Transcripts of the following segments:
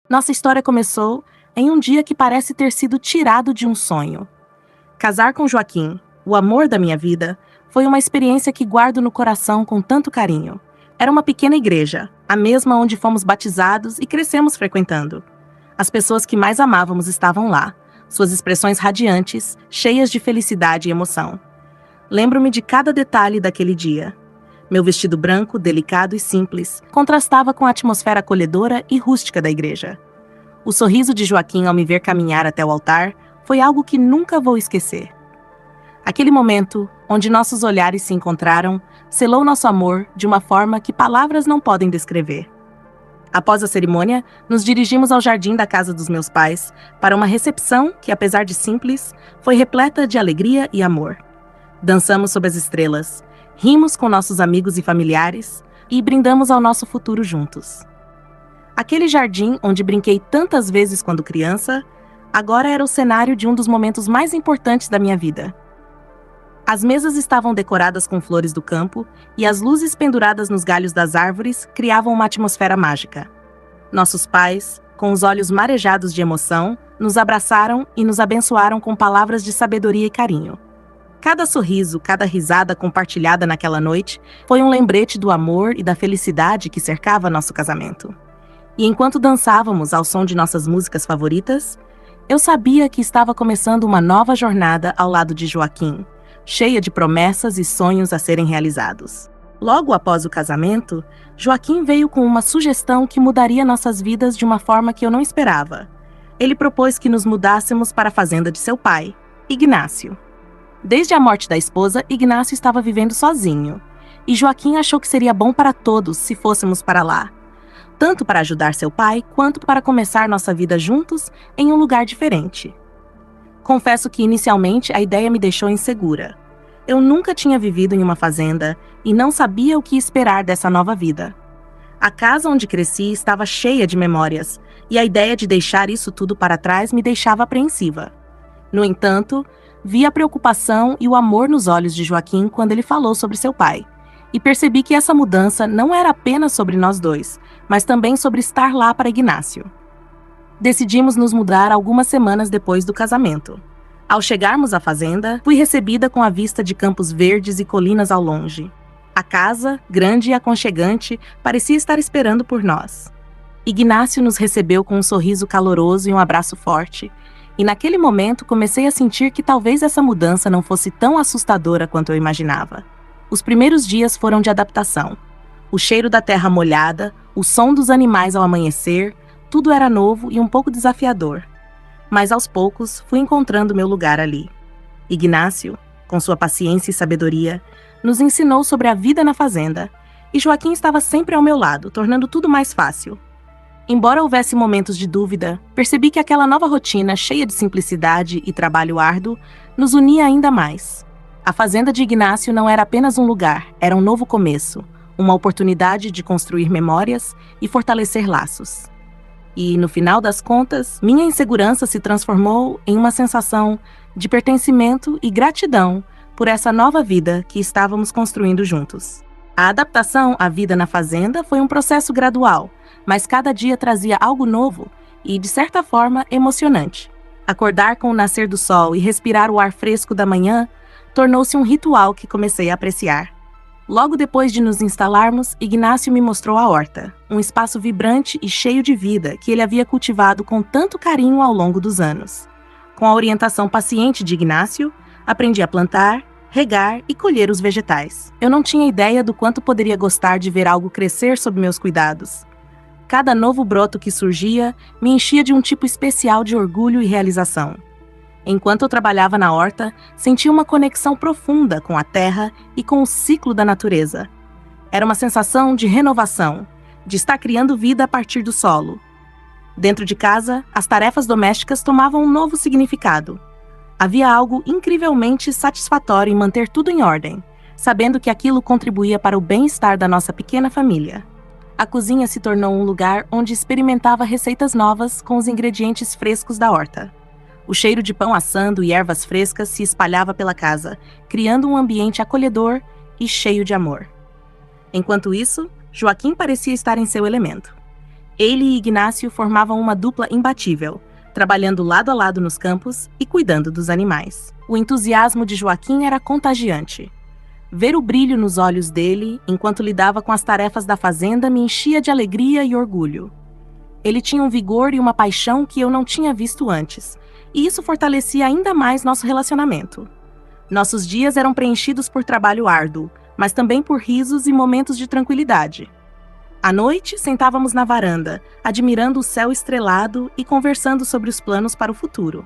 Nossa história começou em um dia que parece ter sido tirado de um sonho. Casar com Joaquim, o amor da minha vida, foi uma experiência que guardo no coração com tanto carinho. Era uma pequena igreja, a mesma onde fomos batizados e crescemos frequentando. As pessoas que mais amávamos estavam lá, suas expressões radiantes, cheias de felicidade e emoção. Lembro-me de cada detalhe daquele dia. Meu vestido branco, delicado e simples, contrastava com a atmosfera acolhedora e rústica da igreja. O sorriso de Joaquim ao me ver caminhar até o altar foi algo que nunca vou esquecer. Aquele momento, onde nossos olhares se encontraram, selou nosso amor de uma forma que palavras não podem descrever. Após a cerimônia, nos dirigimos ao jardim da casa dos meus pais para uma recepção que, apesar de simples, foi repleta de alegria e amor. Dançamos sob as estrelas, rimos com nossos amigos e familiares e brindamos ao nosso futuro juntos. Aquele jardim onde brinquei tantas vezes quando criança, agora era o cenário de um dos momentos mais importantes da minha vida. As mesas estavam decoradas com flores do campo e as luzes penduradas nos galhos das árvores criavam uma atmosfera mágica. Nossos pais, com os olhos marejados de emoção, nos abraçaram e nos abençoaram com palavras de sabedoria e carinho. Cada sorriso, cada risada compartilhada naquela noite foi um lembrete do amor e da felicidade que cercava nosso casamento. E enquanto dançávamos ao som de nossas músicas favoritas, eu sabia que estava começando uma nova jornada ao lado de Joaquim, cheia de promessas e sonhos a serem realizados. Logo após o casamento, Joaquim veio com uma sugestão que mudaria nossas vidas de uma forma que eu não esperava. Ele propôs que nos mudássemos para a fazenda de seu pai, Ignácio. Desde a morte da esposa, Ignácio estava vivendo sozinho, e Joaquim achou que seria bom para todos se fôssemos para lá, tanto para ajudar seu pai, quanto para começar nossa vida juntos em um lugar diferente. Confesso que inicialmente a ideia me deixou insegura. Eu nunca tinha vivido em uma fazenda e não sabia o que esperar dessa nova vida. A casa onde cresci estava cheia de memórias, e a ideia de deixar isso tudo para trás me deixava apreensiva. No entanto, vi a preocupação e o amor nos olhos de Joaquim quando ele falou sobre seu pai, e percebi que essa mudança não era apenas sobre nós dois, mas também sobre estar lá para Ignácio. Decidimos nos mudar algumas semanas depois do casamento. Ao chegarmos à fazenda, fui recebida com a vista de campos verdes e colinas ao longe. A casa, grande e aconchegante, parecia estar esperando por nós. Ignácio nos recebeu com um sorriso caloroso e um abraço forte, e naquele momento comecei a sentir que talvez essa mudança não fosse tão assustadora quanto eu imaginava. Os primeiros dias foram de adaptação. O cheiro da terra molhada, o som dos animais ao amanhecer, tudo era novo e um pouco desafiador. Mas aos poucos fui encontrando meu lugar ali. Ignácio, com sua paciência e sabedoria, nos ensinou sobre a vida na fazenda, e Joaquim estava sempre ao meu lado, tornando tudo mais fácil. Embora houvesse momentos de dúvida, percebi que aquela nova rotina, cheia de simplicidade e trabalho árduo, nos unia ainda mais. A fazenda de Ignácio não era apenas um lugar, era um novo começo, uma oportunidade de construir memórias e fortalecer laços. E, no final das contas, minha insegurança se transformou em uma sensação de pertencimento e gratidão por essa nova vida que estávamos construindo juntos. A adaptação à vida na fazenda foi um processo gradual, mas cada dia trazia algo novo e, de certa forma, emocionante. Acordar com o nascer do sol e respirar o ar fresco da manhã tornou-se um ritual que comecei a apreciar. Logo depois de nos instalarmos, Ignácio me mostrou a horta, um espaço vibrante e cheio de vida que ele havia cultivado com tanto carinho ao longo dos anos. Com a orientação paciente de Ignácio, aprendi a plantar, regar e colher os vegetais. Eu não tinha ideia do quanto poderia gostar de ver algo crescer sob meus cuidados. Cada novo broto que surgia me enchia de um tipo especial de orgulho e realização. Enquanto eu trabalhava na horta, senti uma conexão profunda com a terra e com o ciclo da natureza. Era uma sensação de renovação, de estar criando vida a partir do solo. Dentro de casa, as tarefas domésticas tomavam um novo significado. Havia algo incrivelmente satisfatório em manter tudo em ordem, sabendo que aquilo contribuía para o bem-estar da nossa pequena família. A cozinha se tornou um lugar onde experimentava receitas novas com os ingredientes frescos da horta. O cheiro de pão assando e ervas frescas se espalhava pela casa, criando um ambiente acolhedor e cheio de amor. Enquanto isso, Joaquim parecia estar em seu elemento. Ele e Ignácio formavam uma dupla imbatível, trabalhando lado a lado nos campos e cuidando dos animais. O entusiasmo de Joaquim era contagiante. Ver o brilho nos olhos dele, enquanto lidava com as tarefas da fazenda, me enchia de alegria e orgulho. Ele tinha um vigor e uma paixão que eu não tinha visto antes, e isso fortalecia ainda mais nosso relacionamento. Nossos dias eram preenchidos por trabalho árduo, mas também por risos e momentos de tranquilidade. À noite, sentávamos na varanda, admirando o céu estrelado e conversando sobre os planos para o futuro.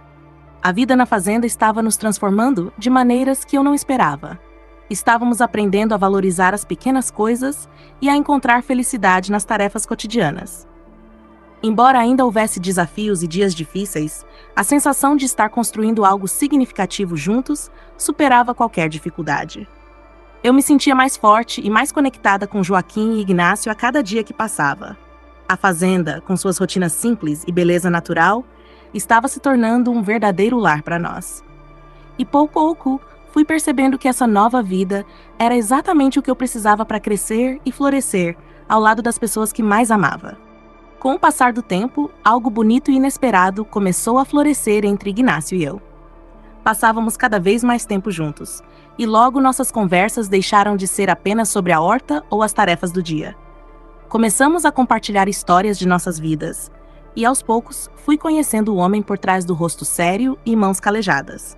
A vida na fazenda estava nos transformando de maneiras que eu não esperava. Estávamos aprendendo a valorizar as pequenas coisas e a encontrar felicidade nas tarefas cotidianas. Embora ainda houvesse desafios e dias difíceis, a sensação de estar construindo algo significativo juntos superava qualquer dificuldade. Eu me sentia mais forte e mais conectada com Joaquim e Ignácio a cada dia que passava. A fazenda, com suas rotinas simples e beleza natural, estava se tornando um verdadeiro lar para nós. E pouco a pouco, fui percebendo que essa nova vida era exatamente o que eu precisava para crescer e florescer ao lado das pessoas que mais amava. Com o passar do tempo, algo bonito e inesperado começou a florescer entre Ignácio e eu. Passávamos cada vez mais tempo juntos, e logo nossas conversas deixaram de ser apenas sobre a horta ou as tarefas do dia. Começamos a compartilhar histórias de nossas vidas, e aos poucos fui conhecendo o homem por trás do rosto sério e mãos calejadas.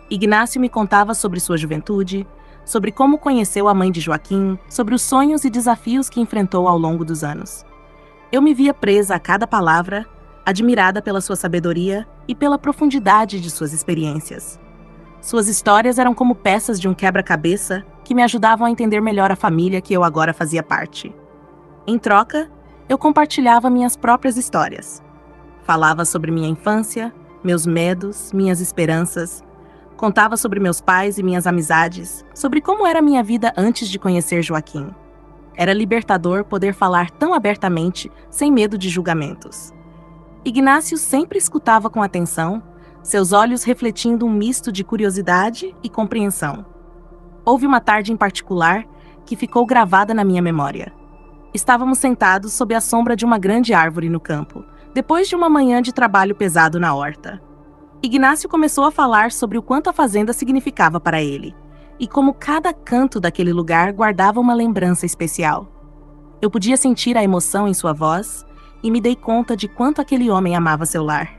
Ignácio me contava sobre sua juventude, sobre como conheceu a mãe de Joaquim, sobre os sonhos e desafios que enfrentou ao longo dos anos. Eu me via presa a cada palavra, admirada pela sua sabedoria e pela profundidade de suas experiências. Suas histórias eram como peças de um quebra-cabeça que me ajudavam a entender melhor a família que eu agora fazia parte. Em troca, eu compartilhava minhas próprias histórias. Falava sobre minha infância, meus medos, minhas esperanças. Contava sobre meus pais e minhas amizades, sobre como era minha vida antes de conhecer Joaquim. Era libertador poder falar tão abertamente, sem medo de julgamentos. Ignácio sempre escutava com atenção, seus olhos refletindo um misto de curiosidade e compreensão. Houve uma tarde em particular que ficou gravada na minha memória. Estávamos sentados sob a sombra de uma grande árvore no campo, depois de uma manhã de trabalho pesado na horta. Ignácio começou a falar sobre o quanto a fazenda significava para ele, e como cada canto daquele lugar guardava uma lembrança especial. Eu podia sentir a emoção em sua voz e me dei conta de quanto aquele homem amava seu lar.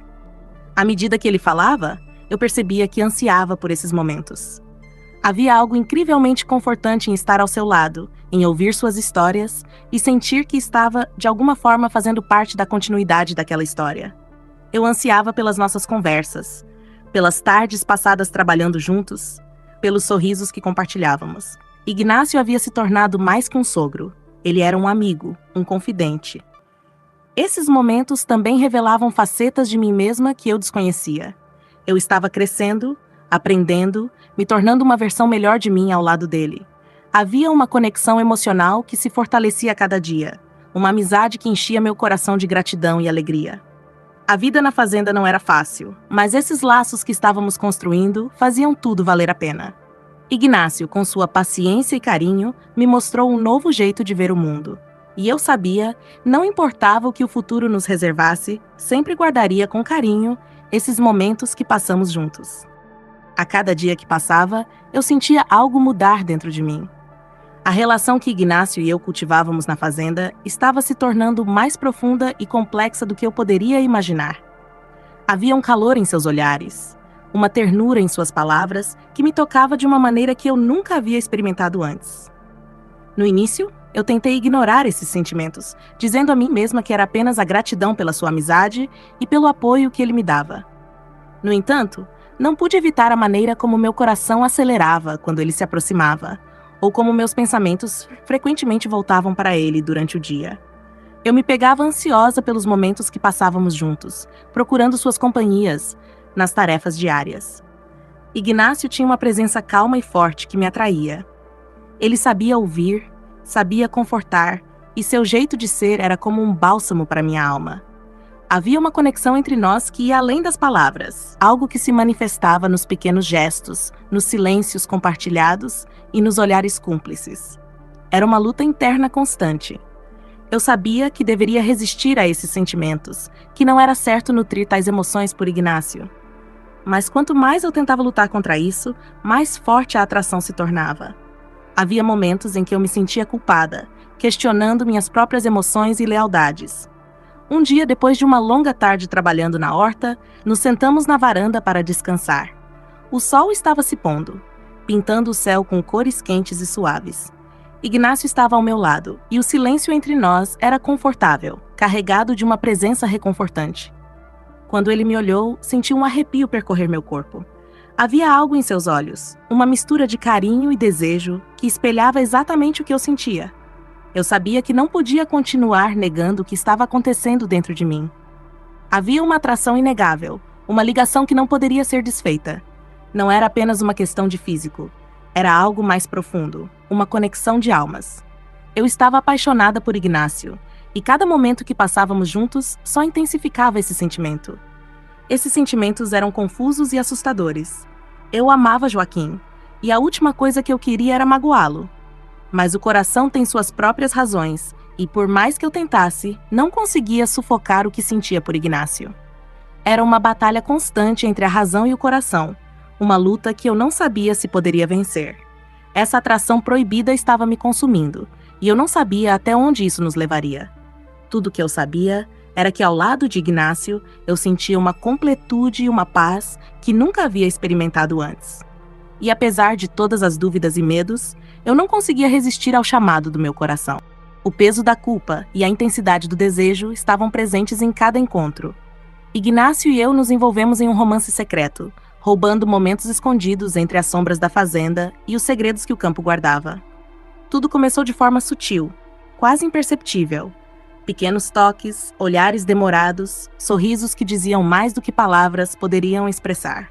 À medida que ele falava, eu percebia que ansiava por esses momentos. Havia algo incrivelmente confortante em estar ao seu lado, em ouvir suas histórias e sentir que estava, de alguma forma, fazendo parte da continuidade daquela história. Eu ansiava pelas nossas conversas, pelas tardes passadas trabalhando juntos, pelos sorrisos que compartilhávamos. Ignácio havia se tornado mais que um sogro. Ele era um amigo, um confidente. Esses momentos também revelavam facetas de mim mesma que eu desconhecia. Eu estava crescendo, aprendendo, me tornando uma versão melhor de mim ao lado dele. Havia uma conexão emocional que se fortalecia a cada dia, uma amizade que enchia meu coração de gratidão e alegria. A vida na fazenda não era fácil, mas esses laços que estávamos construindo faziam tudo valer a pena. Ignácio, com sua paciência e carinho, me mostrou um novo jeito de ver o mundo. E eu sabia, não importava o que o futuro nos reservasse, sempre guardaria com carinho esses momentos que passamos juntos. A cada dia que passava, eu sentia algo mudar dentro de mim. A relação que Ignácio e eu cultivávamos na fazenda estava se tornando mais profunda e complexa do que eu poderia imaginar. Havia um calor em seus olhares, uma ternura em suas palavras que me tocava de uma maneira que eu nunca havia experimentado antes. No início, eu tentei ignorar esses sentimentos, dizendo a mim mesma que era apenas a gratidão pela sua amizade e pelo apoio que ele me dava. No entanto, não pude evitar a maneira como meu coração acelerava quando ele se aproximava, ou como meus pensamentos frequentemente voltavam para ele durante o dia. Eu me pegava ansiosa pelos momentos que passávamos juntos, procurando suas companhias nas tarefas diárias. Ignácio tinha uma presença calma e forte que me atraía. Ele sabia ouvir, sabia confortar, e seu jeito de ser era como um bálsamo para minha alma. Havia uma conexão entre nós que ia além das palavras, algo que se manifestava nos pequenos gestos, nos silêncios compartilhados e nos olhares cúmplices. Era uma luta interna constante. Eu sabia que deveria resistir a esses sentimentos, que não era certo nutrir tais emoções por Ignácio. Mas quanto mais eu tentava lutar contra isso, mais forte a atração se tornava. Havia momentos em que eu me sentia culpada, questionando minhas próprias emoções e lealdades. Um dia, depois de uma longa tarde trabalhando na horta, nos sentamos na varanda para descansar. O sol estava se pondo, pintando o céu com cores quentes e suaves. Ignácio estava ao meu lado, e o silêncio entre nós era confortável, carregado de uma presença reconfortante. Quando ele me olhou, senti um arrepio percorrer meu corpo. Havia algo em seus olhos, uma mistura de carinho e desejo que espelhava exatamente o que eu sentia. Eu sabia que não podia continuar negando o que estava acontecendo dentro de mim. Havia uma atração inegável, uma ligação que não poderia ser desfeita. Não era apenas uma questão de físico, era algo mais profundo, uma conexão de almas. Eu estava apaixonada por Ignácio, e cada momento que passávamos juntos só intensificava esse sentimento. Esses sentimentos eram confusos e assustadores. Eu amava Joaquim, e a última coisa que eu queria era magoá-lo. Mas o coração tem suas próprias razões, e por mais que eu tentasse, não conseguia sufocar o que sentia por Ignácio. Era uma batalha constante entre a razão e o coração, uma luta que eu não sabia se poderia vencer. Essa atração proibida estava me consumindo, e eu não sabia até onde isso nos levaria. Tudo o que eu sabia era que ao lado de Ignácio eu sentia uma completude e uma paz que nunca havia experimentado antes. E apesar de todas as dúvidas e medos, eu não conseguia resistir ao chamado do meu coração. O peso da culpa e a intensidade do desejo estavam presentes em cada encontro. Ignácio e eu nos envolvemos em um romance secreto, roubando momentos escondidos entre as sombras da fazenda e os segredos que o campo guardava. Tudo começou de forma sutil, quase imperceptível. Pequenos toques, olhares demorados, sorrisos que diziam mais do que palavras poderiam expressar.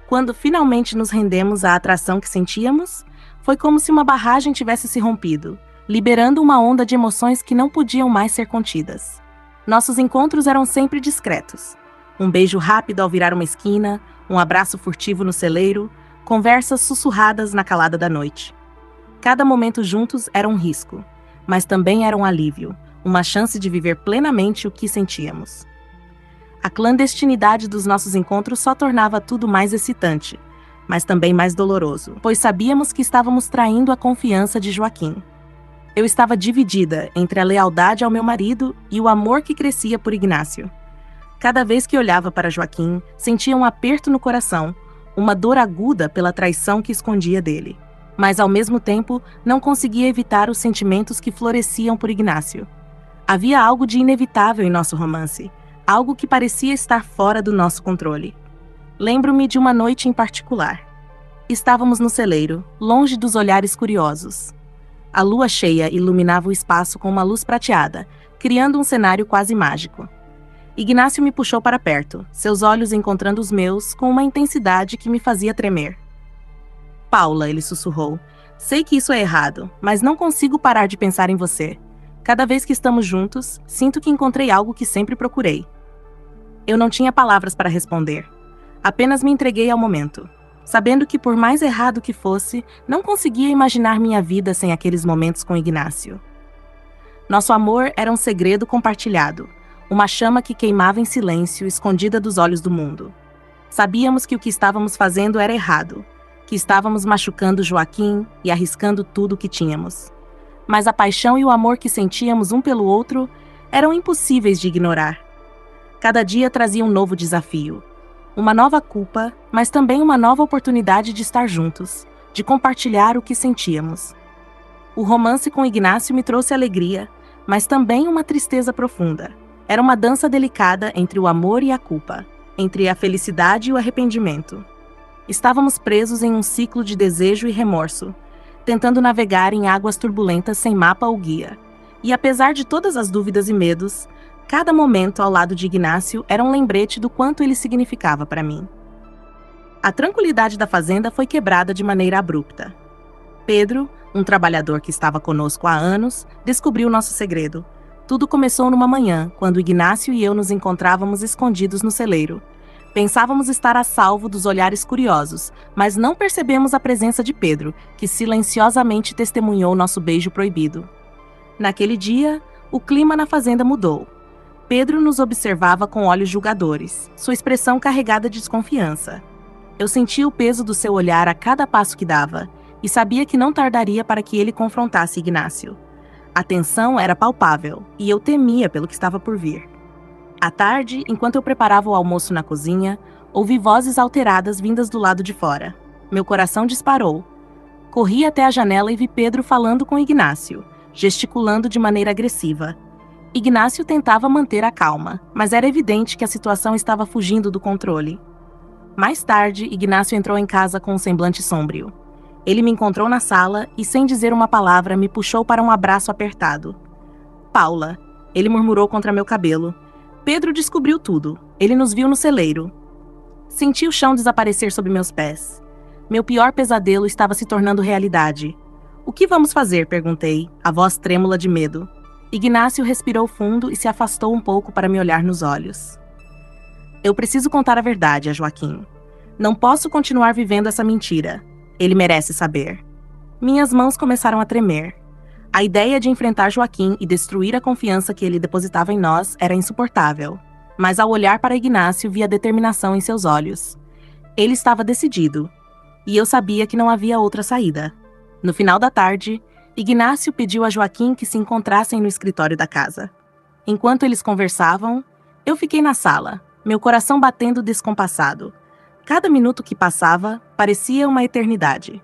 Quando finalmente nos rendemos à atração que sentíamos, foi como se uma barragem tivesse se rompido, liberando uma onda de emoções que não podiam mais ser contidas. Nossos encontros eram sempre discretos. Um beijo rápido ao virar uma esquina, um abraço furtivo no celeiro, conversas sussurradas na calada da noite. Cada momento juntos era um risco, mas também era um alívio, uma chance de viver plenamente o que sentíamos. A clandestinidade dos nossos encontros só tornava tudo mais excitante, mas também mais doloroso, pois sabíamos que estávamos traindo a confiança de Joaquim. Eu estava dividida entre a lealdade ao meu marido e o amor que crescia por Ignácio. Cada vez que olhava para Joaquim, sentia um aperto no coração, uma dor aguda pela traição que escondia dele. Mas, ao mesmo tempo, não conseguia evitar os sentimentos que floresciam por Ignácio. Havia algo de inevitável em nosso romance, algo que parecia estar fora do nosso controle. Lembro-me de uma noite em particular. Estávamos no celeiro, longe dos olhares curiosos. A lua cheia iluminava o espaço com uma luz prateada, criando um cenário quase mágico. Ignácio me puxou para perto, seus olhos encontrando os meus com uma intensidade que me fazia tremer. Paula, ele sussurrou, sei que isso é errado, mas não consigo parar de pensar em você. Cada vez que estamos juntos, sinto que encontrei algo que sempre procurei. Eu não tinha palavras para responder. Apenas me entreguei ao momento, sabendo que por mais errado que fosse, não conseguia imaginar minha vida sem aqueles momentos com Ignácio. Nosso amor era um segredo compartilhado, uma chama que queimava em silêncio, escondida dos olhos do mundo. Sabíamos que o que estávamos fazendo era errado, que estávamos machucando Joaquim e arriscando tudo o que tínhamos. Mas a paixão e o amor que sentíamos um pelo outro eram impossíveis de ignorar. Cada dia trazia um novo desafio, uma nova culpa, mas também uma nova oportunidade de estar juntos, de compartilhar o que sentíamos. O romance com Ignácio me trouxe alegria, mas também uma tristeza profunda. Era uma dança delicada entre o amor e a culpa, entre a felicidade e o arrependimento. Estávamos presos em um ciclo de desejo e remorso, tentando navegar em águas turbulentas sem mapa ou guia. E apesar de todas as dúvidas e medos, cada momento ao lado de Ignácio era um lembrete do quanto ele significava para mim. A tranquilidade da fazenda foi quebrada de maneira abrupta. Pedro, um trabalhador que estava conosco há anos, descobriu nosso segredo. Tudo começou numa manhã, quando Ignácio e eu nos encontrávamos escondidos no celeiro. Pensávamos estar a salvo dos olhares curiosos, mas não percebemos a presença de Pedro, que silenciosamente testemunhou nosso beijo proibido. Naquele dia, O clima na fazenda mudou. Pedro nos observava com olhos julgadores, sua expressão carregada de desconfiança. Eu sentia o peso do seu olhar a cada passo que dava, e sabia que não tardaria para que ele confrontasse Ignácio. A tensão era palpável, e eu temia pelo que estava por vir. À tarde, enquanto eu preparava o almoço na cozinha, ouvi vozes alteradas vindas do lado de fora. Meu coração disparou. Corri até a janela e vi Pedro falando com Ignácio, gesticulando de maneira agressiva. Ignácio tentava manter a calma, mas era evidente que a situação estava fugindo do controle. Mais tarde, Ignácio entrou em casa com um semblante sômbrio. Ele me encontrou na sala e, sem dizer uma palavra, me puxou para um abraço apertado. Paula, ele murmurou contra meu cabelo. Pedro descobriu tudo. Ele nos viu no celeiro. Senti o chão desaparecer sob meus pés. Meu pior pesadelo estava se tornando realidade. O que vamos fazer? Perguntei, a voz trêmula de medo. Ignácio respirou fundo e se afastou um pouco para me olhar nos olhos. Eu preciso contar a verdade a Joaquim. Não posso continuar vivendo essa mentira. Ele merece saber. Minhas mãos começaram a tremer. A ideia de enfrentar Joaquim e destruir a confiança que ele depositava em nós era insuportável. Mas ao olhar para Ignácio, vi a determinação em seus olhos. Ele estava decidido. E eu sabia que não havia outra saída. No final da tarde, Ignácio pediu a Joaquim que se encontrassem no escritório da casa. Enquanto eles conversavam, eu fiquei na sala, meu coração batendo descompassado. Cada minuto que passava parecia uma eternidade.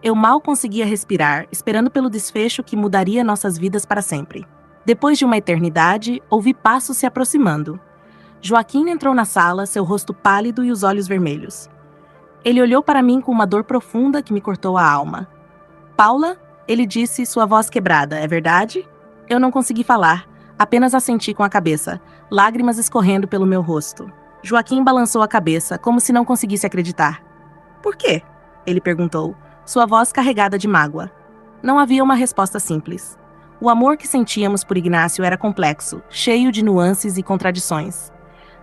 Eu mal conseguia respirar, esperando pelo desfecho que mudaria nossas vidas para sempre. Depois de uma eternidade, ouvi passos se aproximando. Joaquim entrou na sala, seu rosto pálido e os olhos vermelhos. Ele olhou para mim com uma dor profunda que me cortou a alma. Paula? Ele disse, sua voz quebrada, é verdade? Eu não consegui falar, apenas assenti com a cabeça, lágrimas escorrendo pelo meu rosto. Joaquim balançou a cabeça, como se não conseguisse acreditar. Por quê? Ele perguntou, sua voz carregada de mágoa. Não havia uma resposta simples. O amor que sentíamos por Ignácio era complexo, cheio de nuances e contradições.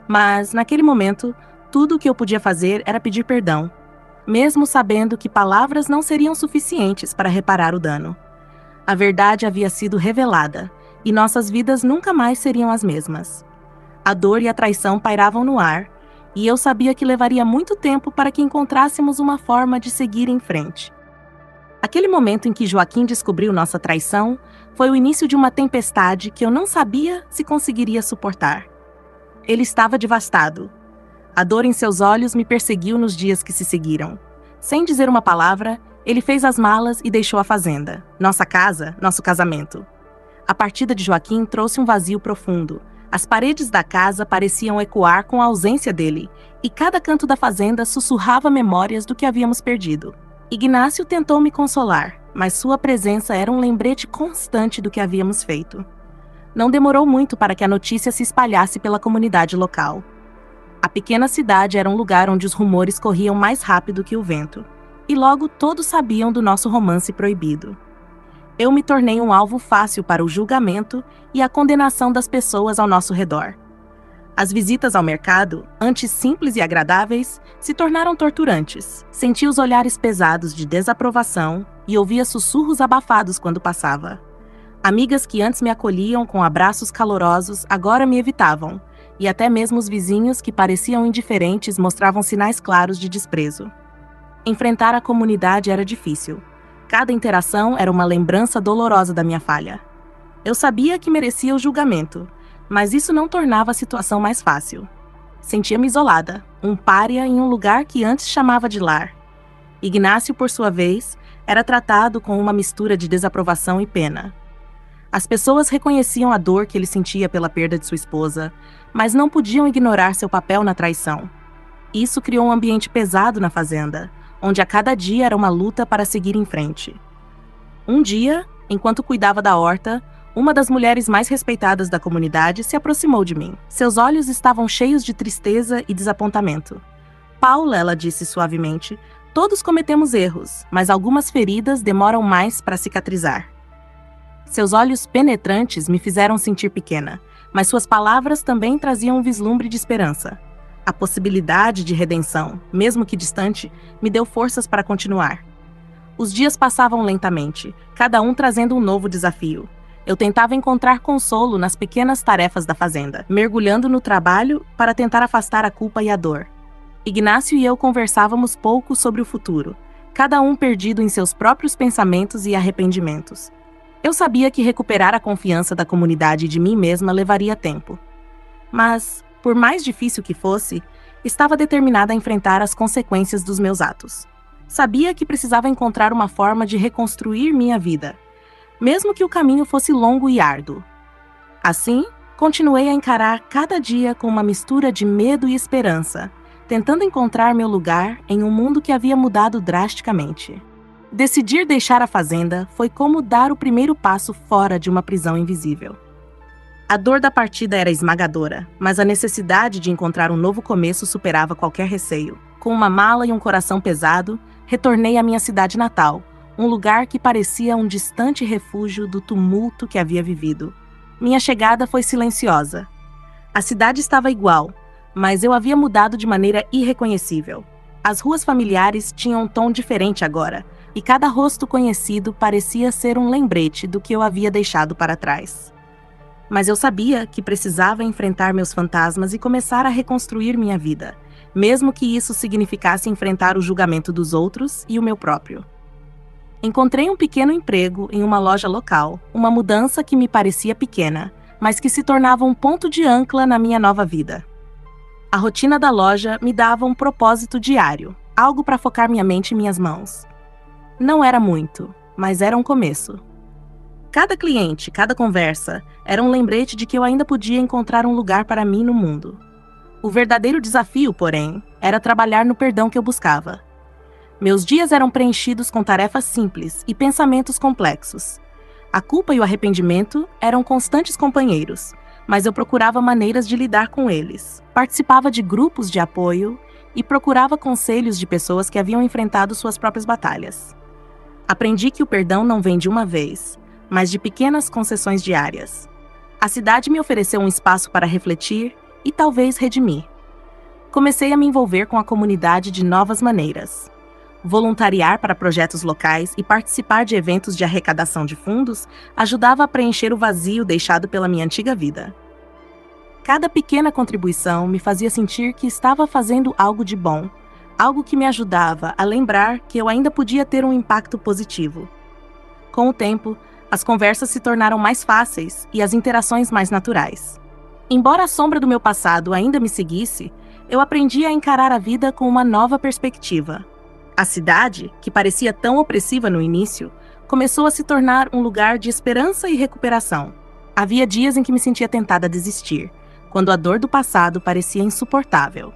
Mas, naquele momento, tudo o que eu podia fazer era pedir perdão, mesmo sabendo que palavras não seriam suficientes para reparar o dano. A verdade havia sido revelada, e nossas vidas nunca mais seriam as mesmas. A dor e a traição pairavam no ar, e eu sabia que levaria muito tempo para que encontrássemos uma forma de seguir em frente. Aquele momento em que Joaquim descobriu nossa traição foi o início de uma tempestade que eu não sabia se conseguiria suportar. Ele estava devastado. A dor em seus olhos me perseguiu nos dias que se seguiram. Sem dizer uma palavra, ele fez as malas e deixou a fazenda, nossa casa, nosso casamento. A partida de Joaquim trouxe um vazio profundo. As paredes da casa pareciam ecoar com a ausência dele, e cada canto da fazenda sussurrava memórias do que havíamos perdido. Ignácio tentou me consolar, mas sua presença era um lembrete constante do que havíamos feito. Não demorou muito para que a notícia se espalhasse pela comunidade local. A pequena cidade era um lugar onde os rumores corriam mais rápido que o vento, e logo todos sabiam do nosso romance proibido. Eu me tornei um alvo fácil para o julgamento e a condenação das pessoas ao nosso redor. As visitas ao mercado, antes simples e agradáveis, se tornaram torturantes. Sentia os olhares pesados de desaprovação e ouvia sussurros abafados quando passava. Amigas que antes me acolhiam com abraços calorosos agora me evitavam, e até mesmo os vizinhos que pareciam indiferentes mostravam sinais claros de desprezo. Enfrentar a comunidade era difícil. Cada interação era uma lembrança dolorosa da minha falha. Eu sabia que merecia o julgamento, mas isso não tornava a situação mais fácil. Sentia-me isolada, um pária em um lugar que antes chamava de lar. Ignácio, por sua vez, era tratado com uma mistura de desaprovação e pena. As pessoas reconheciam a dor que ele sentia pela perda de sua esposa, mas não podiam ignorar seu papel na traição. Isso criou um ambiente pesado na fazenda, onde a cada dia era uma luta para seguir em frente. Um dia, enquanto cuidava da horta, uma das mulheres mais respeitadas da comunidade se aproximou de mim. Seus olhos estavam cheios de tristeza e desapontamento. Paula, ela disse suavemente, todos cometemos erros, mas algumas feridas demoram mais para cicatrizar. Seus olhos penetrantes me fizeram sentir pequena, mas suas palavras também traziam um vislumbre de esperança. A possibilidade de redenção, mesmo que distante, me deu forças para continuar. Os dias passavam lentamente, cada um trazendo um novo desafio. Eu tentava encontrar consolo nas pequenas tarefas da fazenda, mergulhando no trabalho para tentar afastar a culpa e a dor. Ignácio e eu conversávamos pouco sobre o futuro, cada um perdido em seus próprios pensamentos e arrependimentos. Eu sabia que recuperar a confiança da comunidade e de mim mesma levaria tempo. Mas, por mais difícil que fosse, estava determinada a enfrentar as consequências dos meus atos. Sabia que precisava encontrar uma forma de reconstruir minha vida, mesmo que o caminho fosse longo e árduo. Assim, continuei a encarar cada dia com uma mistura de medo e esperança, tentando encontrar meu lugar em um mundo que havia mudado drasticamente. Decidir deixar a fazenda foi como dar o primeiro passo fora de uma prisão invisível. A dor da partida era esmagadora, mas a necessidade de encontrar um novo começo superava qualquer receio. Com uma mala e um coração pesado, retornei à minha cidade natal, um lugar que parecia um distante refúgio do tumulto que havia vivido. Minha chegada foi silenciosa. A cidade estava igual, mas eu havia mudado de maneira irreconhecível. As ruas familiares tinham um tom diferente agora, e cada rosto conhecido parecia ser um lembrete do que eu havia deixado para trás. Mas eu sabia que precisava enfrentar meus fantasmas e começar a reconstruir minha vida, mesmo que isso significasse enfrentar o julgamento dos outros e o meu próprio. Encontrei um pequeno emprego em uma loja local, uma mudança que me parecia pequena, mas que se tornava um ponto de ancla na minha nova vida. A rotina da loja me dava um propósito diário, algo para focar minha mente e minhas mãos. Não era muito, mas era um começo. Cada cliente, cada conversa, era um lembrete de que eu ainda podia encontrar um lugar para mim no mundo. O verdadeiro desafio, porém, era trabalhar no perdão que eu buscava. Meus dias eram preenchidos com tarefas simples e pensamentos complexos. A culpa e o arrependimento eram constantes companheiros, mas eu procurava maneiras de lidar com eles. Participava de grupos de apoio e procurava conselhos de pessoas que haviam enfrentado suas próprias batalhas. Aprendi que o perdão não vem de uma vez, mas de pequenas concessões diárias. A cidade me ofereceu um espaço para refletir e talvez redimir. Comecei a me envolver com a comunidade de novas maneiras. Voluntariar para projetos locais e participar de eventos de arrecadação de fundos ajudava a preencher o vazio deixado pela minha antiga vida. Cada pequena contribuição me fazia sentir que estava fazendo algo de bom, algo que me ajudava a lembrar que eu ainda podia ter um impacto positivo. Com o tempo, as conversas se tornaram mais fáceis e as interações mais naturais. Embora a sombra do meu passado ainda me seguisse, eu aprendi a encarar a vida com uma nova perspectiva. A cidade, que parecia tão opressiva no início, começou a se tornar um lugar de esperança e recuperação. Havia dias em que me sentia tentada a desistir, quando a dor do passado parecia insuportável.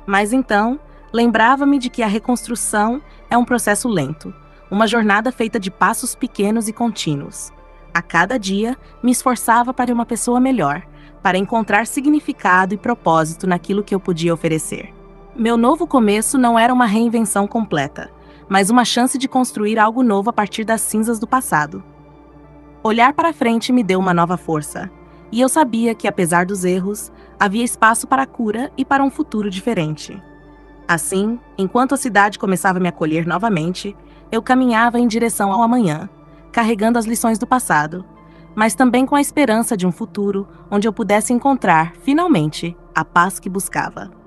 Mas então, lembrava-me de que a reconstrução é um processo lento, uma jornada feita de passos pequenos e contínuos. A cada dia, me esforçava para uma pessoa melhor, para encontrar significado e propósito naquilo que eu podia oferecer. Meu novo começo não era uma reinvenção completa, mas uma chance de construir algo novo a partir das cinzas do passado. Olhar para frente me deu uma nova força, e eu sabia que, apesar dos erros, havia espaço para a cura e para um futuro diferente. Assim, enquanto a cidade começava a me acolher novamente, eu caminhava em direção ao amanhã, carregando as lições do passado, mas também com a esperança de um futuro onde eu pudesse encontrar, finalmente, a paz que buscava.